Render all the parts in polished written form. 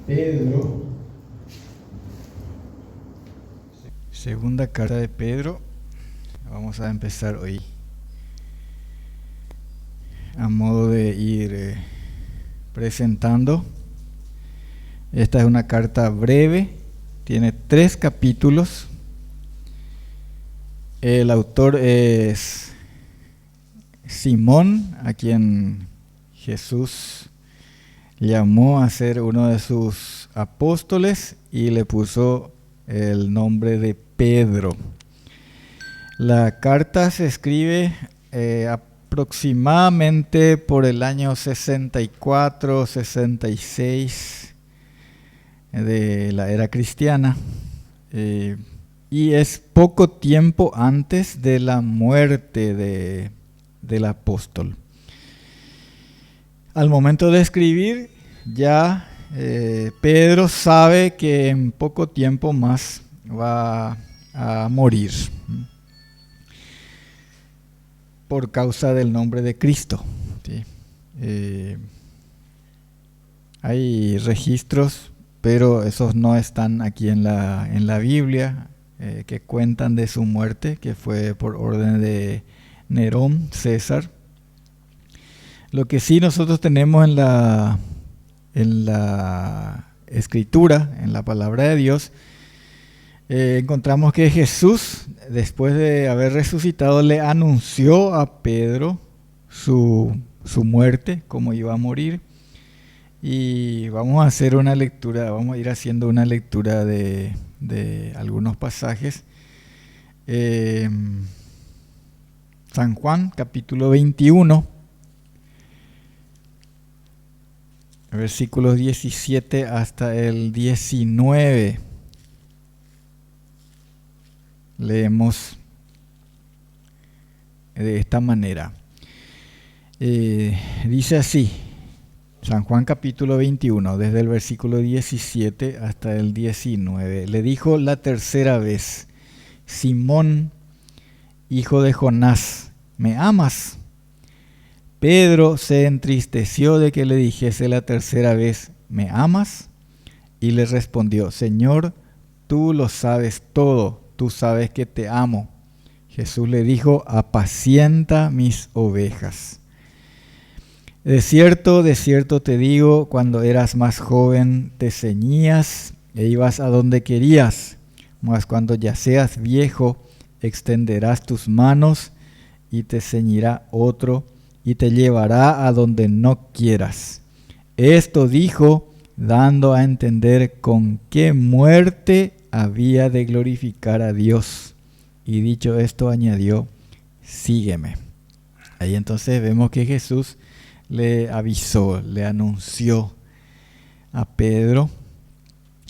Pedro. Segunda carta de Pedro. Vamos a empezar hoy. A modo de ir presentando. Esta es una carta breve. Tiene 3 capítulos. El autor es Simón, a quien Jesús llamó a ser uno de sus apóstoles y le puso el nombre de Pedro. La carta se escribe aproximadamente por el año 64-66 de la era cristiana, y es poco tiempo antes de la muerte del apóstol. Al momento de escribir, ya Pedro sabe que en poco tiempo más va a morir por causa del nombre de Cristo. ¿Sí? Hay registros, pero esos no están aquí en la Biblia, que cuentan de su muerte, que fue por orden de Nerón, César. Lo que sí nosotros tenemos en la Escritura, en la palabra de Dios, encontramos que Jesús, después de haber resucitado, le anunció a Pedro su muerte, cómo iba a morir. Y vamos a hacer una lectura, vamos a ir haciendo una lectura de algunos pasajes. San Juan, capítulo 21, versículos 17 hasta el 19. Leemos de esta manera. Dice así, San Juan capítulo 21, desde el versículo 17 hasta el 19. Le dijo la tercera vez: Simón, hijo de Jonás, ¿me amas? Pedro se entristeció de que le dijese la tercera vez: ¿me amas? Y le respondió: Señor, tú lo sabes todo, tú sabes que te amo. Jesús le dijo: apacienta mis ovejas. De cierto te digo, cuando eras más joven te ceñías e ibas a donde querías, mas cuando ya seas viejo extenderás tus manos y te ceñirá otro y te llevará a donde no quieras. Esto dijo, dando a entender con qué muerte había de glorificar a Dios. Y dicho esto añadió: sígueme. Ahí entonces vemos que Jesús le avisó, le anunció a Pedro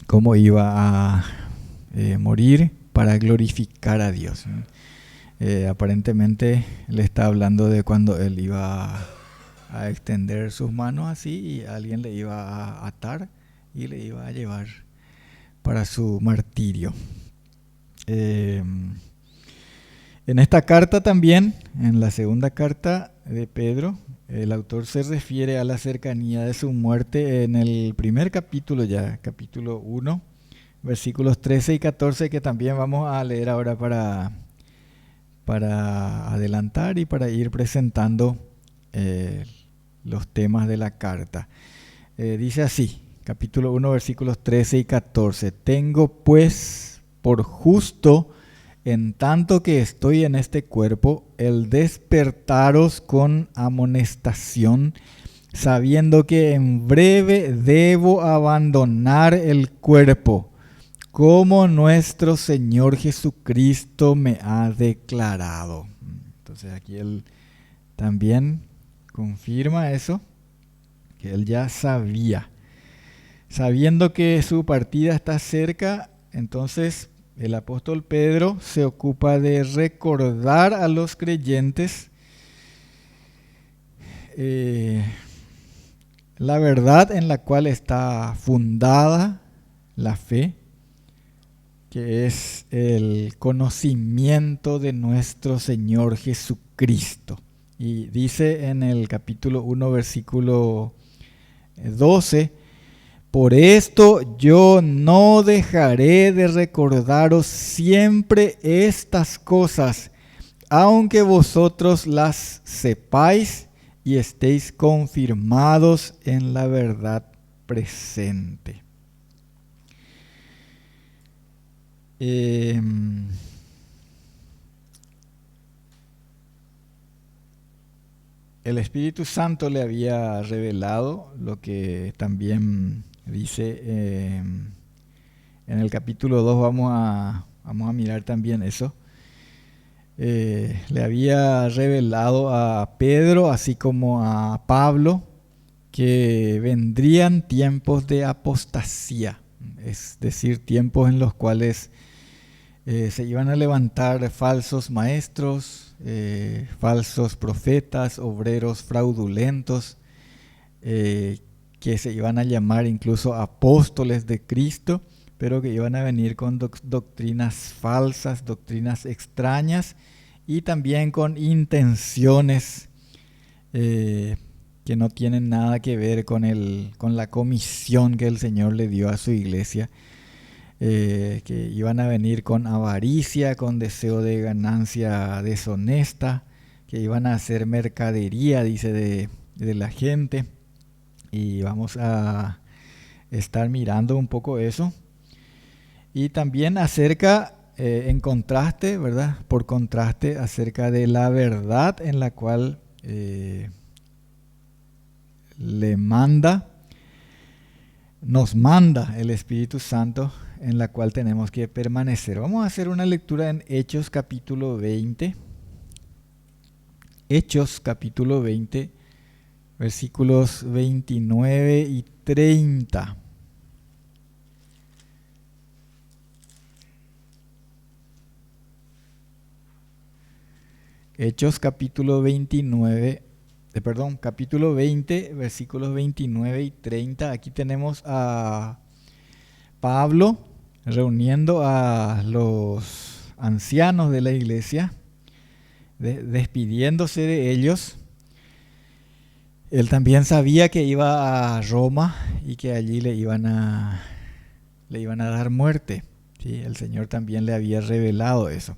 cómo iba a morir para glorificar a Dios. Aparentemente le está hablando de cuando él iba a extender sus manos así y alguien le iba a atar y le iba a llevar para su martirio. En esta carta también, en la segunda carta de Pedro, el autor se refiere a la cercanía de su muerte en el primer capítulo ya, capítulo 1, versículos 13 y 14, que también vamos a leer ahora para adelantar y para ir presentando los temas de la carta. Dice así, capítulo 1, versículos 13 y 14. Tengo pues por justo, en tanto que estoy en este cuerpo, el despertaros con amonestación, sabiendo que en breve debo abandonar el cuerpo, como nuestro Señor Jesucristo me ha declarado. Entonces aquí él también confirma eso, que él ya sabía. Sabiendo que su partida está cerca, entonces el apóstol Pedro se ocupa de recordar a los creyentes la verdad en la cual está fundada la fe, que es el conocimiento de nuestro Señor Jesucristo. Y dice en el capítulo 1, versículo 12, Por esto yo no dejaré de recordaros siempre estas cosas, aunque vosotros las sepáis y estéis confirmados en la verdad presente. El Espíritu Santo le había revelado lo que también dice en el capítulo 2, vamos a mirar también eso. Le había revelado a Pedro, así como a Pablo, que vendrían tiempos de apostasía, es decir, tiempos en los cuales se iban a levantar falsos maestros, falsos profetas, obreros fraudulentos, que se iban a llamar incluso apóstoles de Cristo, pero que iban a venir con doctrinas falsas, doctrinas extrañas y también con intenciones que no tienen nada que ver con la comisión que el Señor le dio a su iglesia. Que iban a venir con avaricia, con deseo de ganancia deshonesta, que iban a hacer mercadería, dice, de la gente. Y vamos a estar mirando un poco eso. Y también acerca, en contraste, ¿verdad? Por contraste, acerca de la verdad en la cual nos manda el Espíritu Santo, en la cual tenemos que permanecer. Vamos a hacer una lectura en Hechos capítulo 20. Hechos capítulo 20, versículos 29 y 30. Hechos capítulo 20, versículos 29 y 30. Aquí tenemos a Pablo reuniendo a los ancianos de la iglesia, despidiéndose de ellos. Él también sabía que iba a Roma y que allí le iban a dar muerte. ¿Sí? El Señor también le había revelado eso.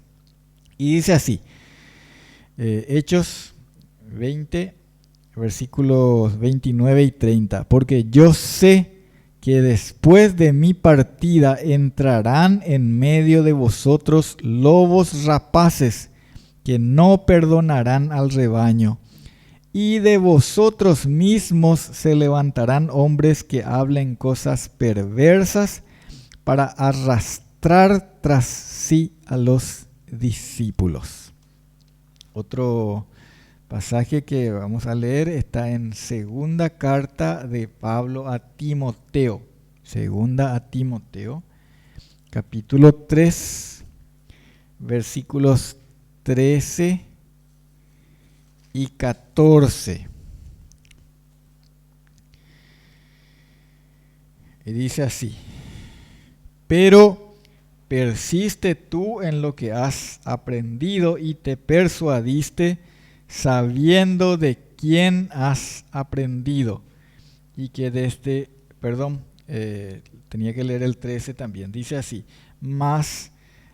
Y dice así, Hechos 20, versículos 29 y 30. Porque yo sé que después de mi partida entrarán en medio de vosotros lobos rapaces que no perdonarán al rebaño. Y de vosotros mismos se levantarán hombres que hablen cosas perversas para arrastrar tras sí a los discípulos. Otro pasaje que vamos a leer está en segunda carta de Pablo a Timoteo. Segunda a Timoteo, capítulo 3, versículos 13 y 14. Y dice así: pero persiste tú en lo que has aprendido y te persuadiste, sabiendo de quién has aprendido. Y que tenía que leer el 13 también. Dice así: mas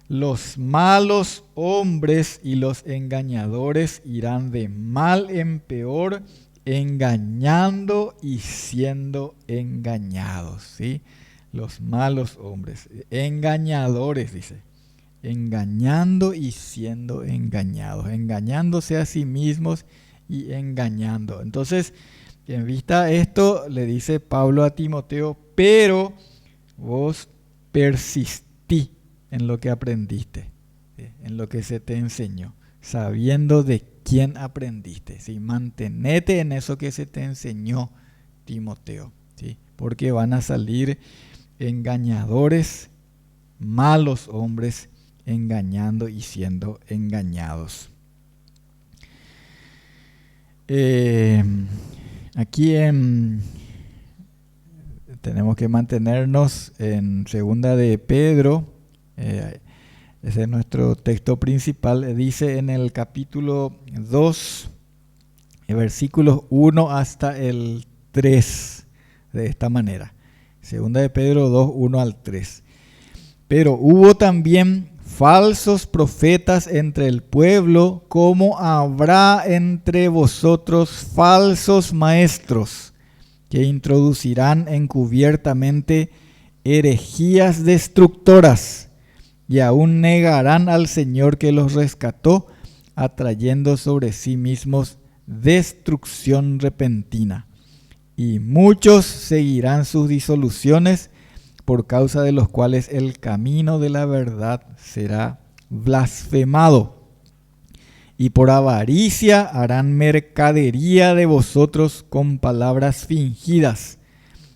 los malos hombres y los engañadores irán de mal en peor, engañando y siendo engañados. ¿Sí? Los malos hombres, engañadores, dice, engañando y siendo engañados, engañándose a sí mismos y engañando. Entonces, en vista de esto, le dice Pablo a Timoteo: pero vos persistí en lo que aprendiste, ¿sí? En lo que se te enseñó, sabiendo de quién aprendiste, ¿sí? Mantenete en eso que se te enseñó, Timoteo, ¿sí? Porque van a salir engañadores, malos hombres, engañando y siendo engañados. Aquí tenemos que mantenernos en segunda de Pedro. Ese es nuestro texto principal. Dice en el capítulo 2, versículos 1 hasta el 3, de esta manera: Segunda de Pedro 2, 1 al 3. Pero hubo también falsos profetas entre el pueblo, como habrá entre vosotros falsos maestros, que introducirán encubiertamente herejías destructoras, y aún negarán al Señor que los rescató, atrayendo sobre sí mismos destrucción repentina. Y muchos seguirán sus disoluciones, por causa de los cuales el camino de la verdad será blasfemado. Y por avaricia harán mercadería de vosotros con palabras fingidas.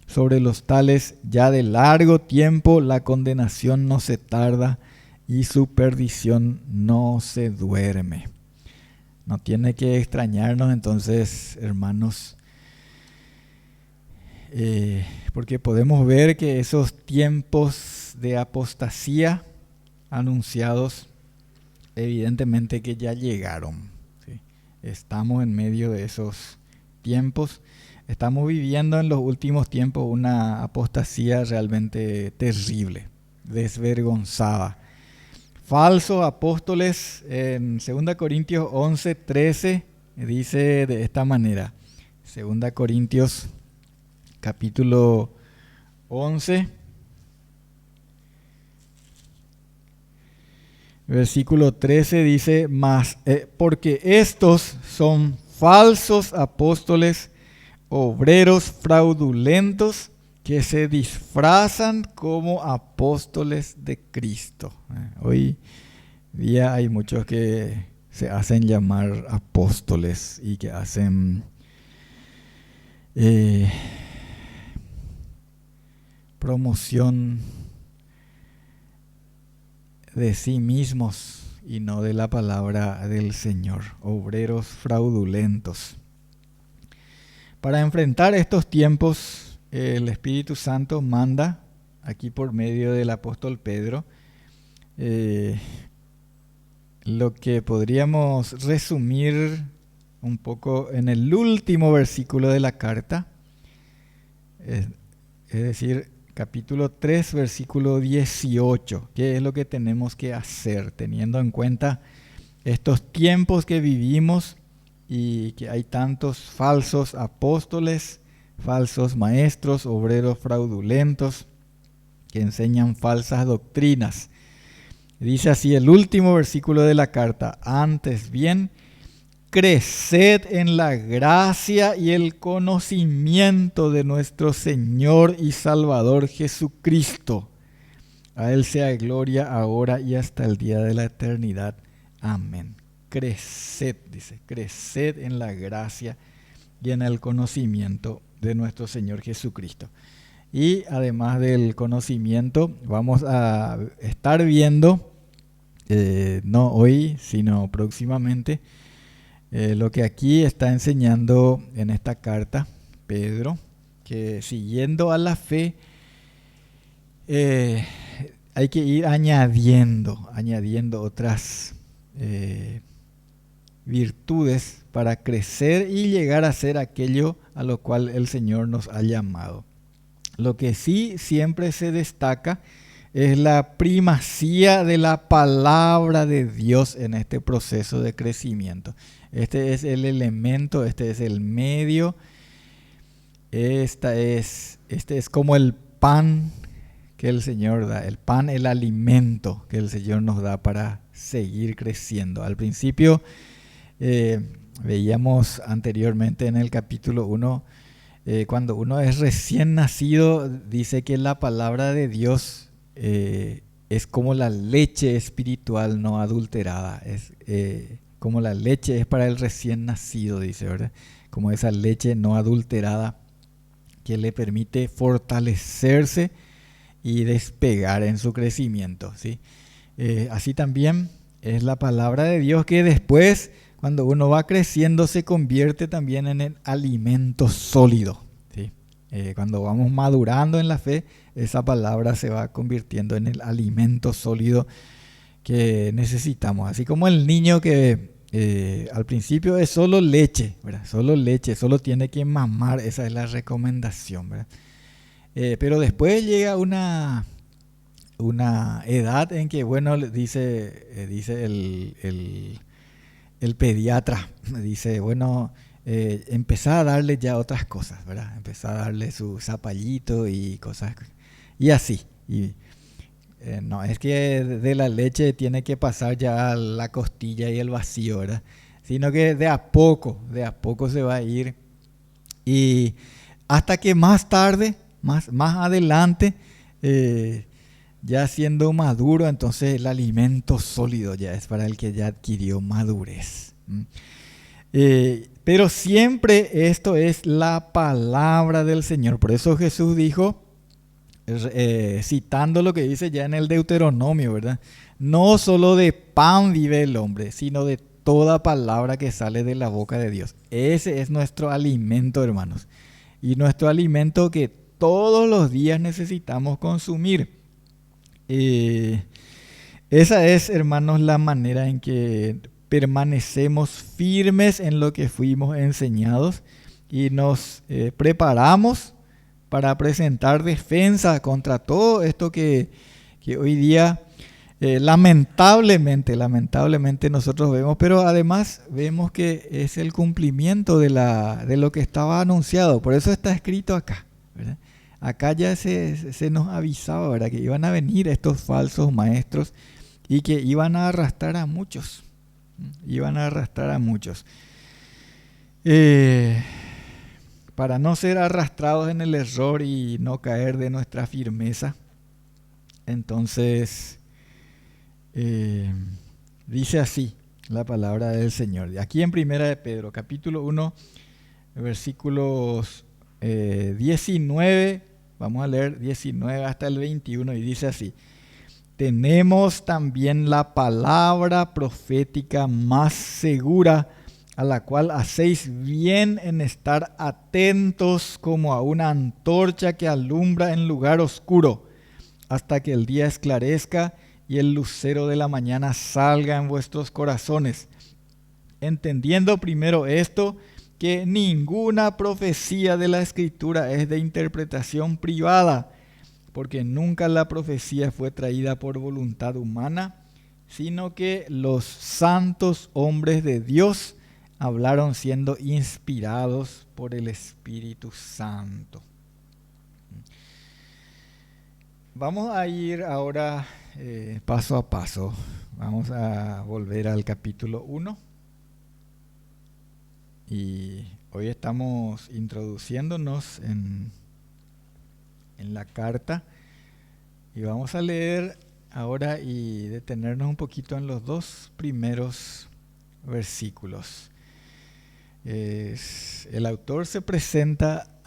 Sobre los tales ya de largo tiempo la condenación no se tarda y su perdición no se duerme. No tiene que extrañarnos entonces, hermanos, porque podemos ver que esos tiempos de apostasía anunciados, evidentemente que ya llegaron, ¿sí? Estamos en medio de esos tiempos. Estamos viviendo en los últimos tiempos una apostasía realmente terrible, desvergonzada. Falsos apóstoles, en 2 Corintios 11, 13, dice de esta manera. 2 Corintios capítulo 11, versículo 13 dice, porque estos son falsos apóstoles, obreros fraudulentos, que se disfrazan como apóstoles de Cristo. Hoy día hay muchos que se hacen llamar apóstoles y que hacen promoción de sí mismos y no de la palabra del Señor. Obreros fraudulentos. Para enfrentar estos tiempos, el Espíritu Santo manda, aquí por medio del apóstol Pedro, lo que podríamos resumir un poco en el último versículo de la carta, es decir, capítulo 3, versículo 18. ¿Qué es lo que tenemos que hacer teniendo en cuenta estos tiempos que vivimos y que hay tantos falsos apóstoles, falsos maestros, obreros fraudulentos que enseñan falsas doctrinas? Dice así el último versículo de la carta: antes bien, creced en la gracia y el conocimiento de nuestro Señor y Salvador Jesucristo. A Él sea gloria ahora y hasta el día de la eternidad. Amén. Creced, dice, creced en la gracia y en el conocimiento de nuestro Señor Jesucristo. Y además del conocimiento, vamos a estar viendo, no hoy, sino próximamente, lo que aquí está enseñando en esta carta Pedro, que siguiendo a la fe, hay que ir añadiendo otras virtudes para crecer y llegar a ser aquello a lo cual el Señor nos ha llamado. Lo que sí siempre se destaca es la primacía de la palabra de Dios en este proceso de crecimiento. Este es el elemento, este es el medio, este es como el pan que el Señor da, el pan, el alimento que el Señor nos da para seguir creciendo. Al principio veíamos anteriormente en el capítulo 1, cuando uno es recién nacido, dice que la palabra de Dios es como la leche espiritual no adulterada, es como la leche es para el recién nacido, dice, ¿verdad? Como esa leche no adulterada que le permite fortalecerse y despegar en su crecimiento, ¿sí? Así también es la palabra de Dios, que después, cuando uno va creciendo, se convierte también en el alimento sólido, ¿sí? Cuando vamos madurando en la fe, esa palabra se va convirtiendo en el alimento sólido que necesitamos. Así como el niño que al principio es solo leche, ¿verdad? Solo leche, solo tiene que mamar, esa es la recomendación, ¿verdad? Pero después llega una edad en que, bueno, dice el pediatra, dice, bueno, empezá a darle ya otras cosas, ¿verdad? Empezá a darle su zapallito y cosas, y así. Y no es que de la leche tiene que pasar ya a la costilla y el vacío, ¿verdad? Sino que de a poco se va a ir. Y hasta que más tarde, más adelante, ya siendo maduro, entonces el alimento sólido ya es para el que ya adquirió madurez. Pero siempre esto es la palabra del Señor. Por eso Jesús dijo, citando lo que dice ya en el Deuteronomio, ¿verdad? No solo de pan vive el hombre, sino de toda palabra que sale de la boca de Dios. Ese es nuestro alimento, hermanos. Y nuestro alimento que todos los días necesitamos consumir. Esa es, hermanos, la manera en que permanecemos firmes en lo que fuimos enseñados y nos preparamos para presentar defensa contra todo esto que hoy día lamentablemente nosotros vemos, pero además vemos que es el cumplimiento de lo que estaba anunciado. Por eso está escrito acá, ¿verdad? Acá ya se nos avisaba, ¿verdad?, que iban a venir estos falsos maestros y que iban a arrastrar a muchos. Para no ser arrastrados en el error y no caer de nuestra firmeza. Entonces, dice así la palabra del Señor. Aquí en Primera de Pedro, capítulo 1, versículos 19, vamos a leer 19 hasta el 21, y dice así: tenemos también la palabra profética más segura, a la cual hacéis bien en estar atentos como a una antorcha que alumbra en lugar oscuro, hasta que el día esclarezca y el lucero de la mañana salga en vuestros corazones. Entendiendo primero esto, que ninguna profecía de la Escritura es de interpretación privada, porque nunca la profecía fue traída por voluntad humana, sino que los santos hombres de Dios hablaron siendo inspirados por el Espíritu Santo. Vamos a ir ahora paso a paso. Vamos a volver al capítulo 1. Y hoy estamos introduciéndonos en la carta. Y vamos a leer ahora y detenernos un poquito en los dos primeros versículos. El autor se presenta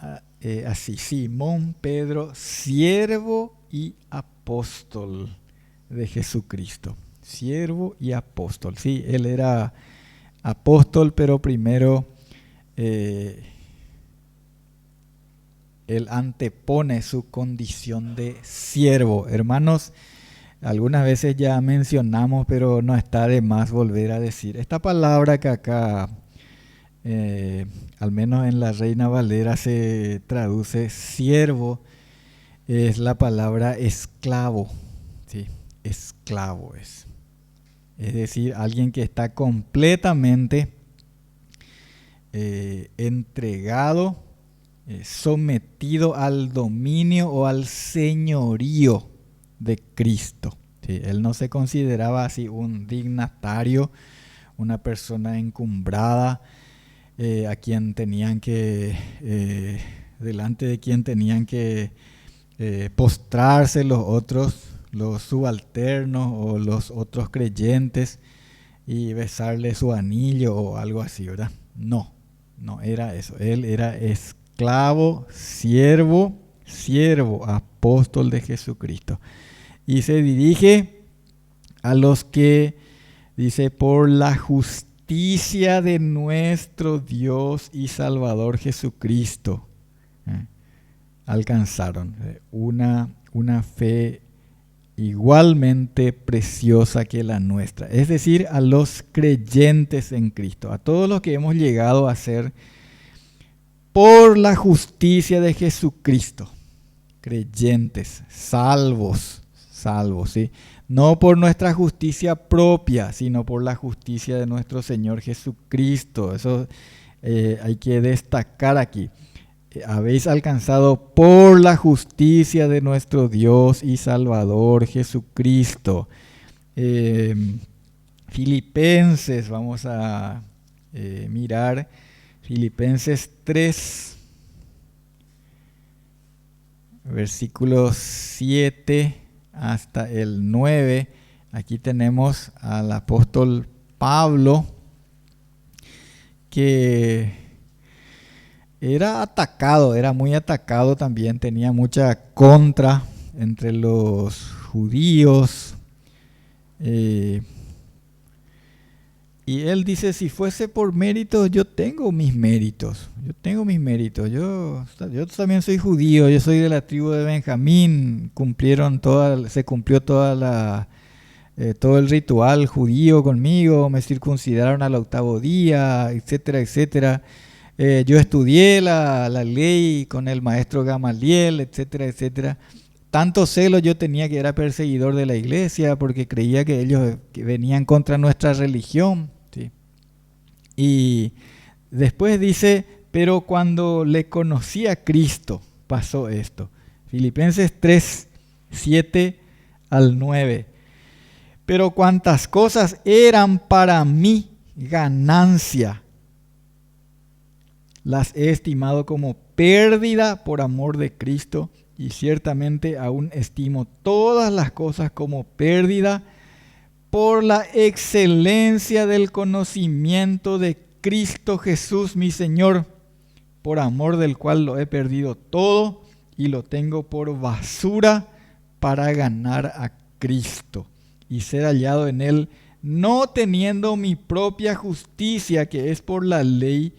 así: Simón Pedro, siervo y apóstol de Jesucristo. Siervo y apóstol. Sí, él era apóstol, pero primero él antepone su condición de siervo. Hermanos, algunas veces ya mencionamos, pero no está de más volver a decir. Esta palabra que acá, al menos en la Reina Valera, se traduce siervo, es la palabra esclavo. ¿Sí? Esclavo es. Es decir, alguien que está completamente entregado, sometido al dominio o al señorío de Cristo. ¿Sí? Él no se consideraba así un dignatario, una persona encumbrada, a quien tenían que, delante de quien tenían que postrarse los otros, los subalternos o los otros creyentes, y besarle su anillo o algo así, ¿verdad? No era eso. Él era esclavo, siervo, apóstol de Jesucristo. Y se dirige a los que, dice, por la justicia de nuestro Dios y Salvador Jesucristo, alcanzaron una fe igualmente preciosa que la nuestra. Es decir, a los creyentes en Cristo, a todos los que hemos llegado a ser por la justicia de Jesucristo. creyentes, salvos, ¿sí? No por nuestra justicia propia, sino por la justicia de nuestro Señor Jesucristo. Eso hay que destacar aquí. Habéis alcanzado por la justicia de nuestro Dios y Salvador Jesucristo. Filipenses, vamos a mirar Filipenses 3, versículos 7 hasta el 9. Aquí tenemos al apóstol Pablo, que era atacado, era muy atacado también, tenía mucha contra entre los judíos. Y él dice, si fuese por méritos, yo tengo mis méritos. Yo también soy judío, yo soy de la tribu de Benjamín. Se cumplió todo el ritual judío conmigo, me circuncidaron al 8º día, etcétera, etcétera. Yo estudié la ley con el maestro Gamaliel, etcétera, etcétera. Tanto celo yo tenía que era perseguidor de la iglesia porque creía que ellos venían contra nuestra religión. ¿Sí? Y después dice, pero cuando le conocí a Cristo pasó esto. Filipenses 3, 7 al 9. Pero cuantas cosas eran para mí ganancia, las he estimado como pérdida por amor de Cristo, y ciertamente aún estimo todas las cosas como pérdida por la excelencia del conocimiento de Cristo Jesús mi Señor, por amor del cual lo he perdido todo y lo tengo por basura para ganar a Cristo y ser hallado en Él, no teniendo mi propia justicia que es por la ley,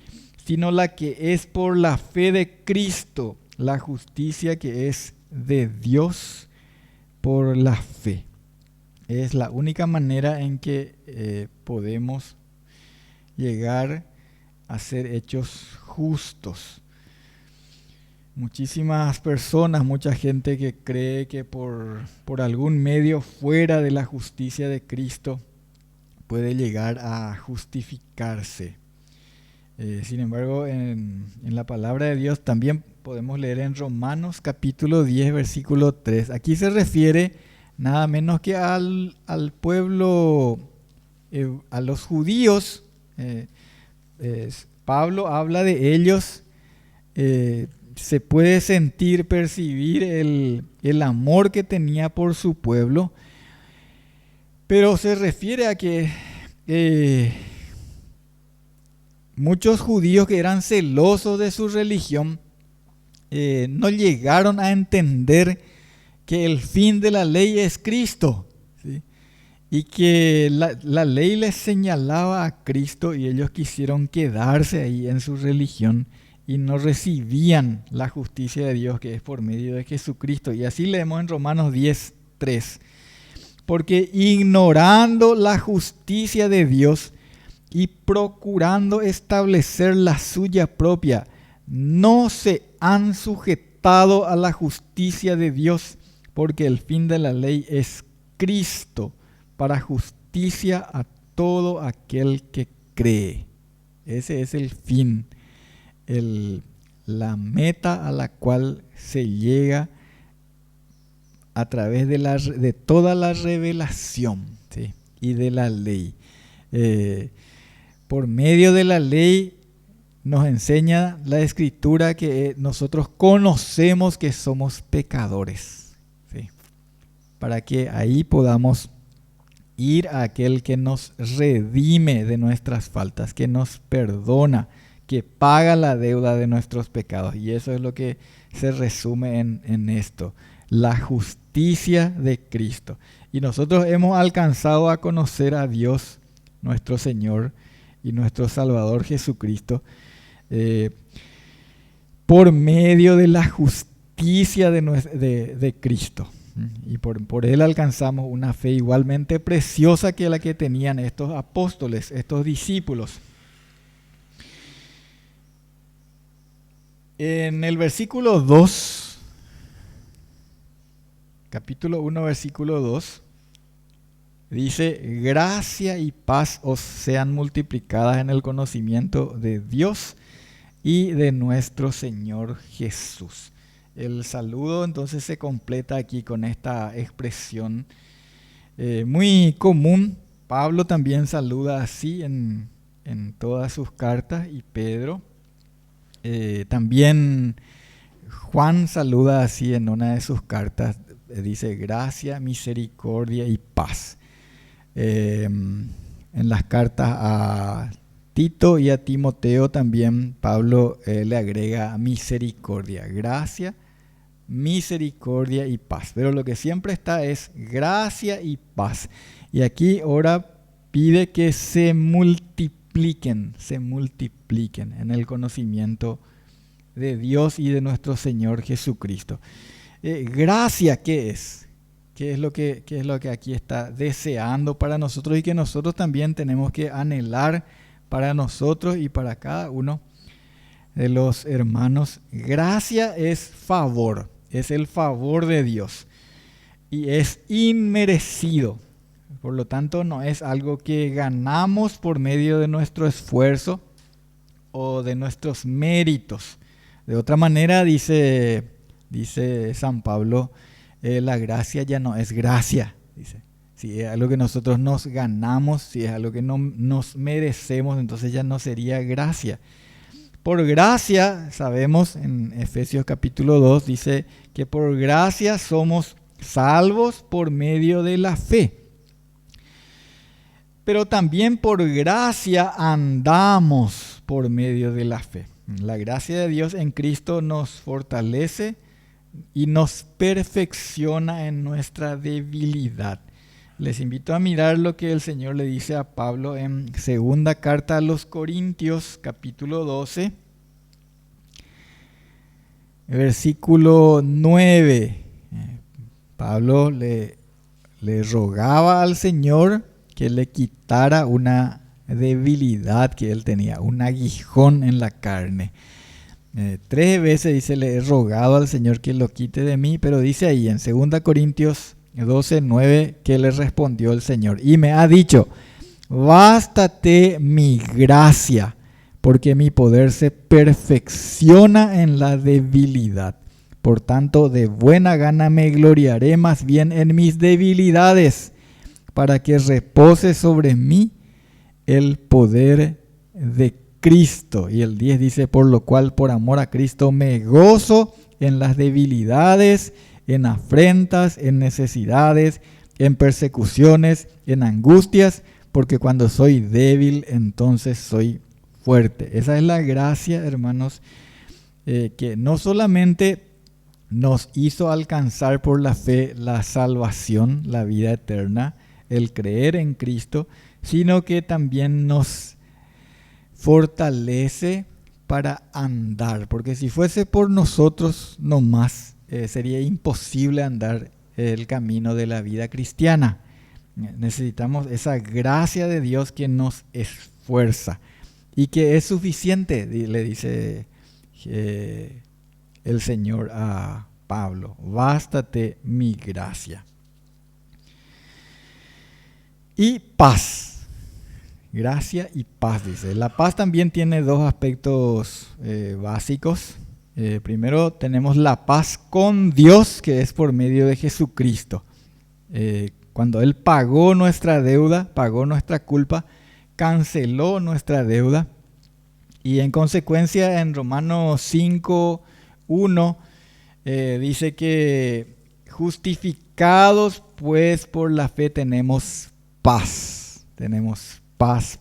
sino la que es por la fe de Cristo, la justicia que es de Dios por la fe. Es la única manera en que podemos llegar a ser hechos justos. Muchísimas personas, mucha gente que cree que por algún medio fuera de la justicia de Cristo puede llegar a justificarse. Sin embargo, en la palabra de Dios también podemos leer en Romanos capítulo 10, versículo 3. Aquí se refiere nada menos que al pueblo, a los judíos. Pablo habla de ellos. Se puede sentir, percibir el amor que tenía por su pueblo, pero se refiere a que muchos judíos que eran celosos de su religión no llegaron a entender que el fin de la ley es Cristo, ¿sí? Y que la ley les señalaba a Cristo y ellos quisieron quedarse ahí en su religión y no recibían la justicia de Dios que es por medio de Jesucristo. Y así leemos en Romanos 10, 3. Porque ignorando la justicia de Dios y procurando establecer la suya propia, no se han sujetado a la justicia de Dios, porque el fin de la ley es Cristo, para justicia a todo aquel que cree. Ese es el fin, la meta a la cual se llega a través de toda la revelación, ¿sí? Y de la ley. Por medio de la ley nos enseña la Escritura que nosotros conocemos que somos pecadores, ¿sí? Para que ahí podamos ir a aquel que nos redime de nuestras faltas, que nos perdona, que paga la deuda de nuestros pecados. Y eso es lo que se resume en esto, la justicia de Cristo. Y nosotros hemos alcanzado a conocer a Dios, nuestro Señor y nuestro Salvador Jesucristo, por medio de la justicia de Cristo. Y por Él alcanzamos una fe igualmente preciosa que la que tenían estos apóstoles, estos discípulos. En el versículo 2 capítulo 1, versículo 2, dice: gracia y paz os sean multiplicadas en el conocimiento de Dios y de nuestro Señor Jesús. El saludo entonces se completa aquí con esta expresión muy común. Pablo también saluda así en todas sus cartas, y Pedro. También Juan saluda así en una de sus cartas, dice gracia, misericordia y paz. En las cartas a Tito y a Timoteo también Pablo le agrega misericordia, gracia, misericordia y paz. Pero lo que siempre está es gracia y paz. Y aquí ahora pide que se multipliquen en el conocimiento de Dios y de nuestro Señor Jesucristo. Gracia, ¿qué es? ¿Qué es lo que aquí está deseando para nosotros y que nosotros también tenemos que anhelar para nosotros y para cada uno de los hermanos? Gracia es favor, es el favor de Dios y es inmerecido. Por lo tanto, no es algo que ganamos por medio de nuestro esfuerzo o de nuestros méritos. De otra manera, dice San Pablo, la gracia ya no es gracia. Dice, si es algo que nosotros nos ganamos, si es algo que no nos merecemos, entonces ya no sería gracia. Por gracia, sabemos en Efesios capítulo 2, dice que por gracia somos salvos por medio de la fe. Pero también por gracia andamos por medio de la fe. La gracia de Dios en Cristo nos fortalece y nos perfecciona en nuestra debilidad. Les invito a mirar lo que el Señor le dice a Pablo en segunda carta a los Corintios, capítulo 12, versículo 9. Pablo le rogaba al Señor que le quitara una debilidad que él tenía, un aguijón en la carne. 3 veces dice, le he rogado al Señor que lo quite de mí, pero dice ahí en 2 Corintios 12, 9, que le respondió el Señor y me ha dicho: bástate mi gracia, porque mi poder se perfecciona en la debilidad. Por tanto, de buena gana me gloriaré más bien en mis debilidades, para que repose sobre mí el poder de Cristo. Y el 10 dice: por lo cual, por amor a Cristo, me gozo en las debilidades, en afrentas, en necesidades, en persecuciones, en angustias, porque cuando soy débil, entonces soy fuerte. Esa es la gracia, hermanos, que no solamente nos hizo alcanzar por la fe la salvación, la vida eterna, el creer en Cristo, sino que también nos fortalece para andar, porque si fuese por nosotros nomás, sería imposible andar el camino de la vida cristiana. Necesitamos esa gracia de Dios que nos esfuerza y que es suficiente, le dice el Señor a Pablo: bástate mi gracia. Y paz, gracia y paz, dice. La paz también tiene 2 aspectos básicos. Primero tenemos la paz con Dios, que es por medio de Jesucristo. Cuando Él pagó nuestra deuda, pagó nuestra culpa, canceló nuestra deuda. Y en consecuencia, en Romanos 5, 1, dice que justificados pues por la fe tenemos paz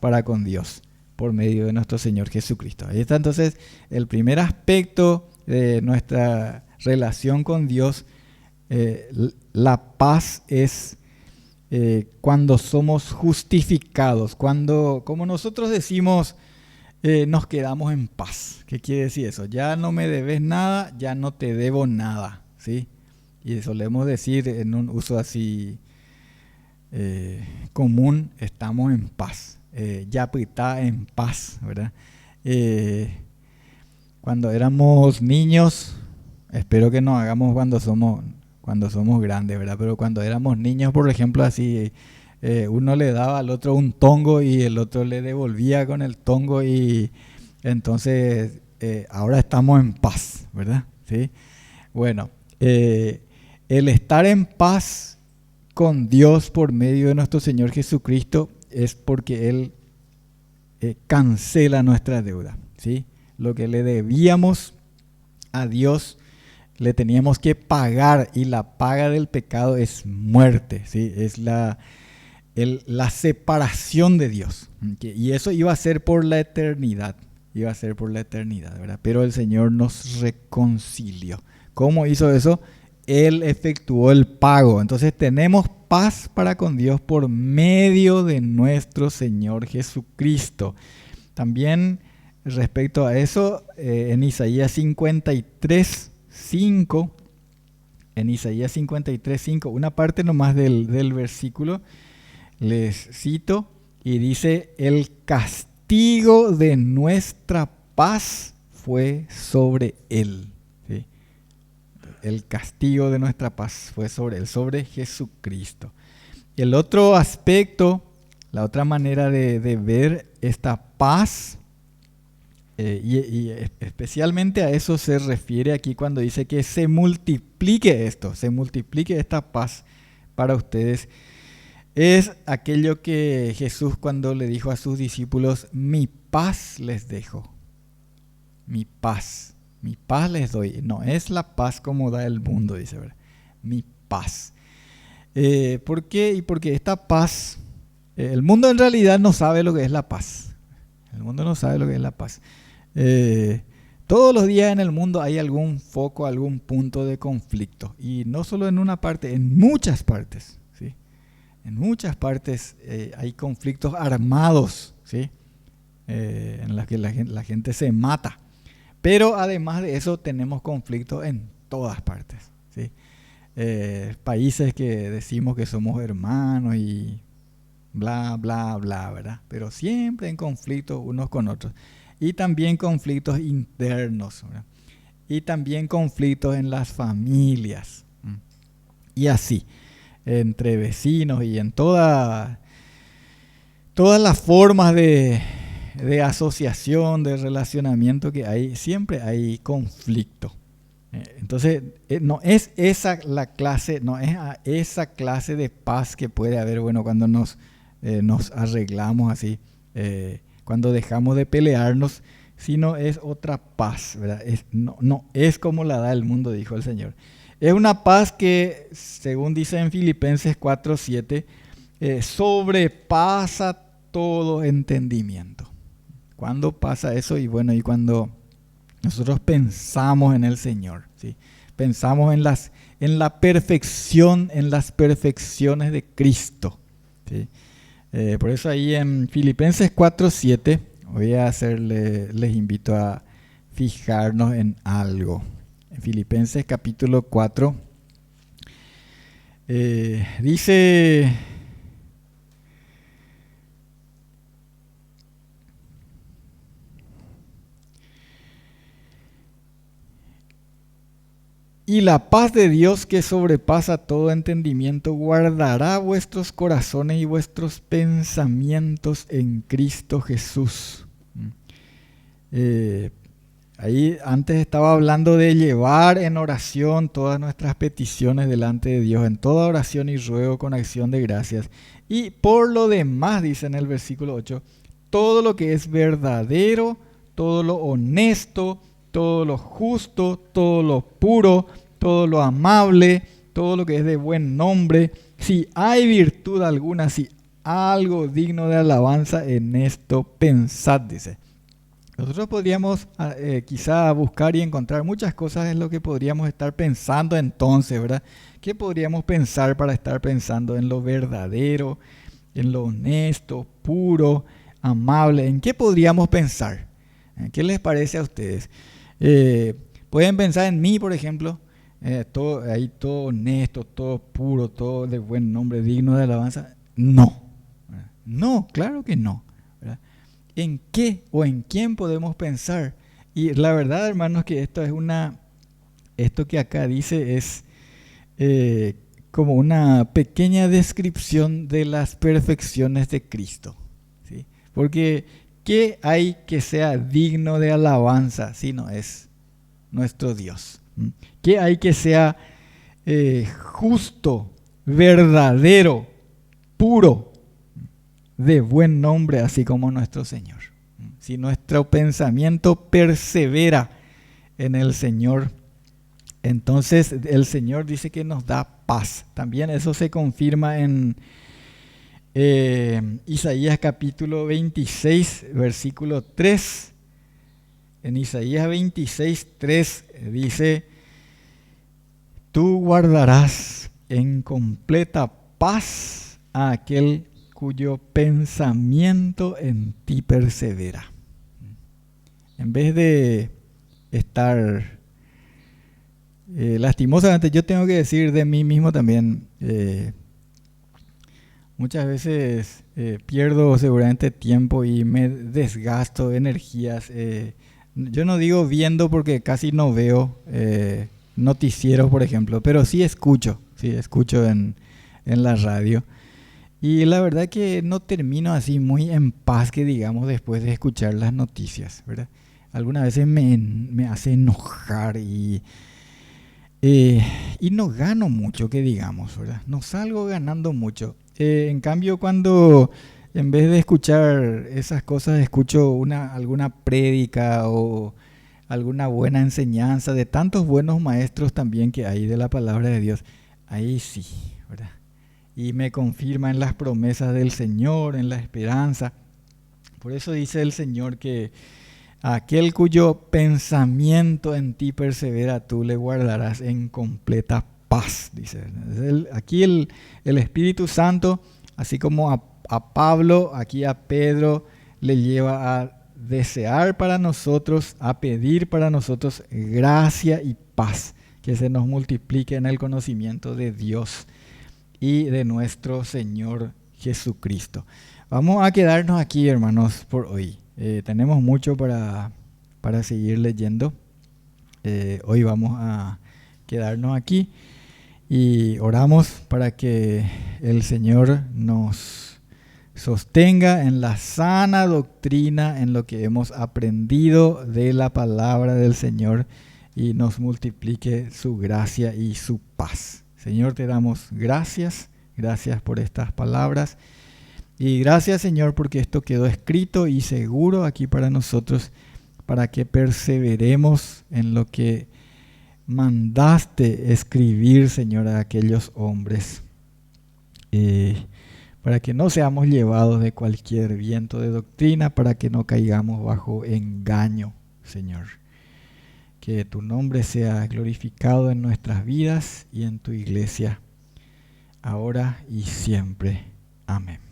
para con Dios por medio de nuestro Señor Jesucristo. Ahí está entonces el primer aspecto de nuestra relación con Dios. La paz es cuando somos justificados, cuando, como nosotros decimos, nos quedamos en paz. ¿Qué quiere decir eso? Ya no me debes nada, ya no te debo nada, ¿sí? Y solemos decir en un uso así común: estamos en paz, ya está en paz, ¿verdad? Cuando éramos niños, espero que no hagamos cuando cuando somos grandes, ¿verdad? Pero cuando éramos niños, por ejemplo, así, uno le daba al otro un tongo y el otro le devolvía con el tongo y entonces ahora estamos en paz, ¿verdad? ¿Sí? Bueno, el estar en paz con Dios por medio de nuestro Señor Jesucristo es porque Él cancela nuestra deuda, ¿sí? Lo que le debíamos a Dios le teníamos que pagar, y la paga del pecado es muerte, ¿sí? Es la separación de Dios, y eso iba a ser por la eternidad, ¿verdad? Pero el Señor nos reconcilió. ¿Cómo hizo eso? Él efectuó el pago. Entonces tenemos paz para con Dios por medio de nuestro Señor Jesucristo. También respecto a eso, en Isaías 53:5, una parte nomás del versículo, les cito, y dice: el castigo de nuestra paz fue sobre él. ¿Sí? El castigo de nuestra paz fue sobre él, sobre Jesucristo. El otro aspecto, la otra manera de ver esta paz, y especialmente a eso se refiere aquí cuando dice que se multiplique esta paz para ustedes, es aquello que Jesús cuando le dijo a sus discípulos: mi paz les dejo, mi paz les doy. No es la paz como da el mundo, dice, ¿verdad? Mi paz. ¿Por qué? Y porque esta paz, el mundo en realidad no sabe lo que es la paz. Todos los días en el mundo hay algún foco, algún punto de conflicto. Y no solo en una parte, en muchas partes, ¿sí? En muchas partes hay conflictos armados, ¿sí? En los que la gente se mata. Pero además de eso tenemos conflictos en todas partes, ¿sí? Países que decimos que somos hermanos y bla, bla, bla, ¿verdad? Pero siempre en conflictos unos con otros. Y también conflictos internos, ¿verdad? Y también conflictos en las familias. Y así, entre vecinos y en todas las formas de asociación, de relacionamiento que hay, siempre hay conflicto. Entonces, no es esa clase de paz que puede haber, bueno, cuando nos arreglamos así, cuando dejamos de pelearnos, sino es otra paz, ¿verdad? No es como la da el mundo, dijo el Señor. Es una paz que, según dice en Filipenses 4:7, sobrepasa todo entendimiento. ¿Cuándo pasa eso? Y bueno, y cuando nosotros pensamos en el Señor, ¿sí? Pensamos en la perfección, en las perfecciones de Cristo, ¿sí? Por eso ahí en Filipenses 4:7 les invito a fijarnos en algo. En Filipenses capítulo 4 dice: y la paz de Dios, que sobrepasa todo entendimiento, guardará vuestros corazones y vuestros pensamientos en Cristo Jesús. Ahí antes estaba hablando de llevar en oración todas nuestras peticiones delante de Dios, en toda oración y ruego con acción de gracias. Y por lo demás, dice en el versículo 8, todo lo que es verdadero, todo lo honesto, todo lo justo, todo lo puro, todo lo amable, todo lo que es de buen nombre, si hay virtud alguna, si algo digno de alabanza, en esto pensad, dice. Nosotros podríamos quizá buscar y encontrar muchas cosas en lo que podríamos estar pensando entonces, ¿verdad? ¿Qué podríamos pensar para estar pensando en lo verdadero, en lo honesto, puro, amable? ¿En qué podríamos pensar? ¿Qué les parece a ustedes? Pueden pensar en mí, por ejemplo, todo honesto, todo puro, todo de buen nombre, digno de alabanza. No, claro que no, ¿verdad? ¿En qué o en quién podemos pensar? Y la verdad, hermanos, que esto que acá dice es como una pequeña descripción de las perfecciones de Cristo, ¿sí? Porque ¿qué hay que sea digno de alabanza si no es nuestro Dios? ¿Qué hay que sea justo, verdadero, puro, de buen nombre, así como nuestro Señor? Si nuestro pensamiento persevera en el Señor, entonces el Señor dice que nos da paz. También eso se confirma en Isaías capítulo 26, versículo 3. En Isaías 26, 3 dice: tú guardarás en completa paz a aquel cuyo pensamiento en ti persevera. En vez de estar lastimosamente, yo tengo que decir de mí mismo también, muchas veces pierdo seguramente tiempo y me desgasto energías. Yo no digo viendo porque casi no veo noticieros, por ejemplo, pero sí escucho en la radio. Y la verdad que no termino así muy en paz, que digamos, después de escuchar las noticias, ¿verdad? Algunas veces me hace enojar y no gano mucho, que digamos, ¿verdad? No salgo ganando mucho. En cambio, cuando en vez de escuchar esas cosas, escucho alguna prédica o alguna buena enseñanza de tantos buenos maestros también que hay de la palabra de Dios, ahí sí, ¿verdad? Y me confirma en las promesas del Señor, en la esperanza. Por eso dice el Señor que aquel cuyo pensamiento en ti persevera, tú le guardarás en completa paz, dice. Aquí el Espíritu Santo, así como a Pablo, aquí a Pedro, le lleva a desear para nosotros, a pedir para nosotros gracia y paz, que se nos multiplique en el conocimiento de Dios y de nuestro Señor Jesucristo. Vamos a quedarnos aquí, hermanos, por hoy. Tenemos mucho para seguir leyendo. Hoy vamos a quedarnos aquí y oramos para que el Señor nos sostenga en la sana doctrina, en lo que hemos aprendido de la palabra del Señor, y nos multiplique su gracia y su paz. Señor, te damos gracias por estas palabras. Y gracias, Señor, porque esto quedó escrito y seguro aquí para nosotros, para que perseveremos en lo que mandaste escribir, Señor, a aquellos hombres. Para que no seamos llevados de cualquier viento de doctrina, para que no caigamos bajo engaño, Señor. Que tu nombre sea glorificado en nuestras vidas y en tu iglesia, ahora y siempre. Amén.